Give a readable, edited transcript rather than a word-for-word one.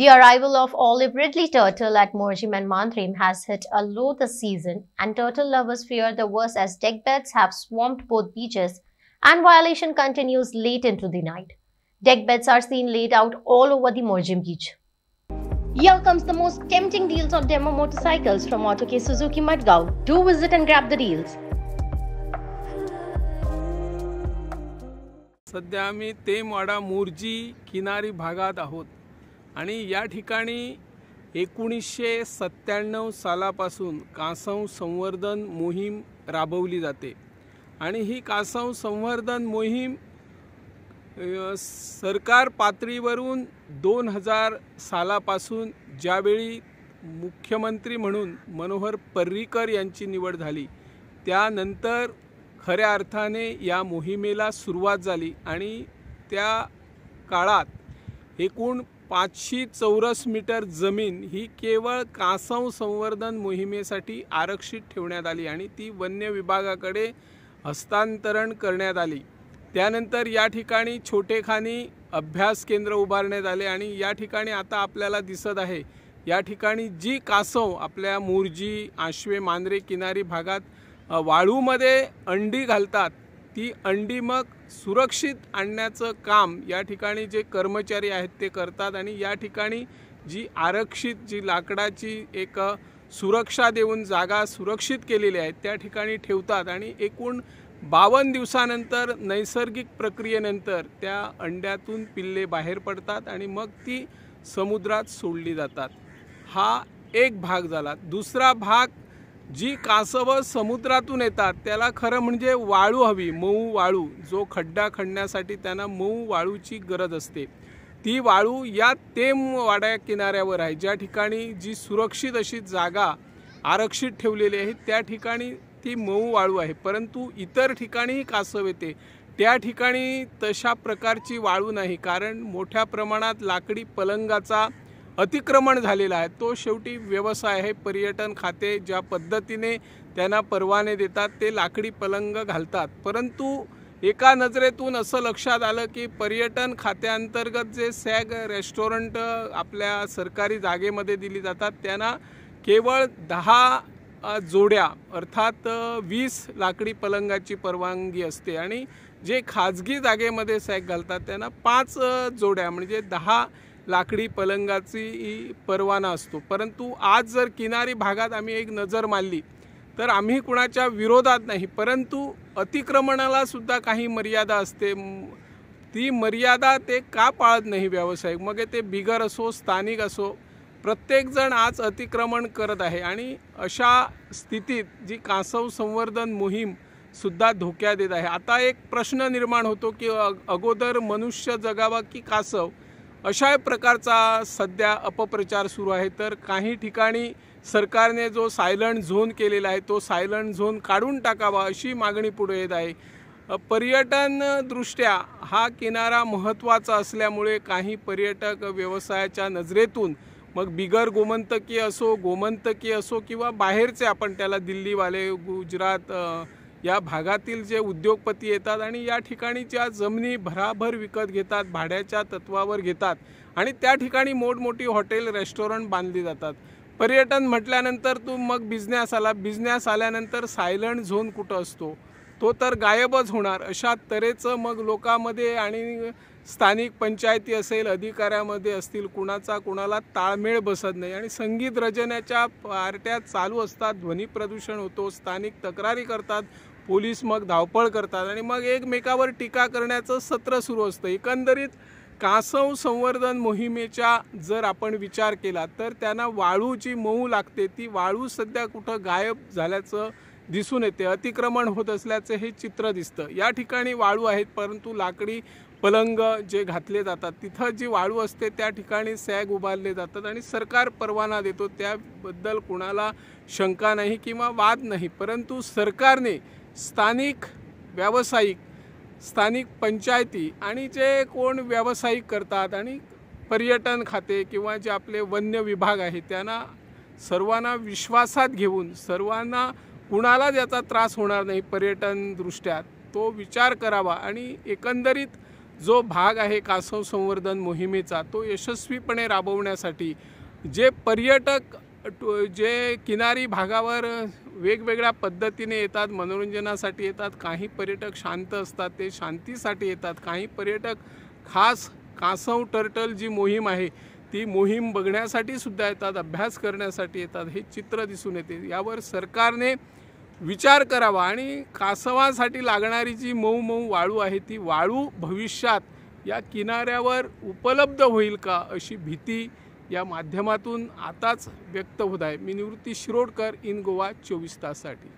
The arrival of olive ridley turtle at Morjim and Mandrim has hit a low this season, and turtle lovers fear the worst as deckbeds have swamped both beaches and violation continues late into the night. Deckbeds are seen laid out all over the Morjim beach. Here comes the most tempting deals on demo motorcycles from Auto K Suzuki Madgaon. Do visit and grab the deals. सध्या आम्ही तेमवाडा मोर्जी किनारी भागात आहोत आणि या ठिकाणी 1997 सालापासून कासव संवर्धन मोहीम राबवली जाते आणि ही कासव संवर्धन मोहीम सरकार पातळीवरून 2000 सालापासून ज्यावेळी मुख्यमंत्री म्हणून मनोहर पर्रीकर यांची निवड झाली त्यानंतर खऱ्या अर्थाने या मोहिमेला सुरुवात झाली आणि त्या काळात एकूण 500 चौरस मीटर जमीन ही केवळ कासव संवर्धन मोहिमेसाठी आरक्षित ठेवण्यात आली आणि ती वन्य विभागाकडे हस्तांतरण करण्यात आली। त्यानंतर या ठिकाणी छोटेखानी अभ्यास केंद्र उभारण्यात आले आणि या ठिकाणी आता आपल्याला दिसत आहे या ठिकाणी जी कासव आपल्या मोर्जी आश्वे मांजरे किनारी भागात वाळूमध्ये अंडी घालतात ती अंडी मग सुरक्षित आणण्याचं काम या ठिकाणी जे कर्मचारी आहेत ते करतात आणि या ठिकाणी जी आरक्षित जी लाकडाची एक सुरक्षा देऊन जागा सुरक्षित केलेली आहे त्या ठिकाणी ठेवतात आणि एकूण 52 दिवसानंतर नैसर्गिक प्रक्रियेनंतर त्या अंड्यातून पिल्ले बाहेर पडतात आणि मग ती समुद्रात सोडली जातात। हा एक भाग झाला। दुसरा भाग जी कासव समुद्रातून येतात त्याला खरं म्हणजे वाळू हवी, मऊ वाळू, जो खड्डा खणण्यासाठी त्यांना मऊ वाळूची गरज असते। ती वाळू या तेमवाडा किनाऱ्यावर आहे ज्या ठिकाणी जी सुरक्षित अशी जागा आरक्षित ठेवलेली आहे त्या ठिकाणी ती मऊ वाळू आहे, परंतु इतर ठिकाणीही कासव येते त्या ठिकाणी तशा प्रकारची वाळू नाही कारण मोठ्या प्रमाणात लाकडी पलंगाचा अतिक्रमण झालेला आहे। तो शेवटी व्यवसाय आहे। पर्यटन खाते ज्या पद्धतीने त्यांना परवाने देतात ते लाकडी पलंग घालतात, परंतु एका नजरेतून असं लक्षात आलं की पर्यटन खात्यांतर्गत जे सॅग रेस्टॉरंट आपल्या सरकारी जागेमध्ये दिली जातात त्यांना केवळ 10 जोड्या अर्थात 20 लाकडी पलंगाची परवानगी असते आणि जे खाजगी जागेमध्ये सॅग घालतात त्यांना 5 जोड्या म्हणजे 10 लाकडी पलंगाची परवाना असतो। परंतु आज जर किनारी भागात आम्ही एक नजर मारली तर आम्ही कुणाच्या विरोधात नाही, परंतु अतिक्रमणाला सुद्धा काही मर्यादा असते। ती मर्यादा ते का पाळत नाही व्यावसायिक, मग ते बिगर असो स्थानिक असो, प्रत्येक जण आज अतिक्रमण करत आहे आणि अशा स्थितीत जी कासव संवर्धन मोहीम सुद्धा धोक्यात येत आहे। आता एक प्रश्न निर्माण होतो की अगोदर मनुष्य जगावा की कासव, अशा प्रकारचा सध्या अपप्रचार सुरू आहे। तर काही ठिकाणी सरकारने जो सायलेंट झोन केलेला आहे तो सायलेंट झोन काढून टाकावा अशी मागणी पुढे येत आहे। पर्यटन दृष्ट्या हा किनारा महत्त्वाचा असल्यामुळे काही पर्यटक व्यवसायाच्या नजरेतून मग बिगर गोमंतकीय असो गोमंतकीय असो किंवा बाहेरचे आपण त्याला दिल्लीवाले गुजरात या भागातील जे उद्योगपती येतात आणि या ठिकाणी ज्या जमिनी भराभर विकत घेतात, भाड्याच्या तत्वावर घेतात आणि त्या ठिकाणी मोठमोठी हॉटेल रेस्टॉरंट बांधली जातात। पर्यटन म्हटल्यानंतर तू मग बिझनेस आला, बिझनेस आल्यानंतर सायलेंट झोन कुठं असतो तो तर गायबच होणार। अशा तऱ्हेचं मग लोकांमध्ये आणि स्थानिक पंचायती असेल अधिकाऱ्यामध्ये असतील कुणाचा कुणाला ताळमेळ बसत नाही आणि संगीत रजण्याच्या पार्ट्या चालू असतात, ध्वनी प्रदूषण होतो, स्थानिक तक्रारी करतात, पोलीस मग धावपळ करतात आणि मग एकमेकावर टीका करण्याचं सत्र सुरू असतं। एकंदरीत कासव संवर्धन मोहिमेचा जर आपण विचार केला तर त्यांना वाळू जी मऊ लागते ती वाळू सध्या कुठं गायब झाल्याचं दिसून येते, अतिक्रमण होत असल्याचे हे चित्र दिसतं। या ठिकाणी वाळू आहेत परंतु लाकडी पलंग जे घातले जातात तिथं जी वाळू असते त्या ठिकाणी सॅग उभारले जातात आणि सरकार परवाना देतो, त्याबद्दल कोणाला शंका नाही किंवा वाद नाही, परंतु सरकारने स्थानिक व्यावसायिक स्थानिक पंचायती आणि जे कोण व्यावसायिक करतात आणि पर्यटन खाते किंवा जे आपले वन्य विभाग आहे त्यांना सर्वांना विश्वासात घेऊन सर्वांना कुणाला याचा त्रास होणार नाही पर्यटन दृष्ट्या तो विचार करावा आणि एकंदरीत जो भाग आहे कासव संवर्धन मोहिमेचा तो यशस्वीपणे राबवण्यासाठी जे पर्यटक जे किनारी भागावर वेगवेगळ्या पद्धतीने येतात, मनोरंजनासाठी येतात, काही पर्यटक शांत असतात ते शांतीसाठी येतात, काही पर्यटक खास कासव टर्टल जी मोहीम आहे ती मोहीम बघण्यासाठी सुद्धा येतात, अभ्यास करण्यासाठी येतात, हे चित्र दिसून येते। यावर सरकारने विचार करावा आणि कासवासाठी लागणारी जी मऊ वाळू आहे ती वाळू भविष्यात या किनाऱ्यावर उपलब्ध होईल का अशी भीती या माध्यमातून आताच व्यक्त होत आहे। मी निवृत्ती शिरोडकर, इन गोवा 24 ताससाठी।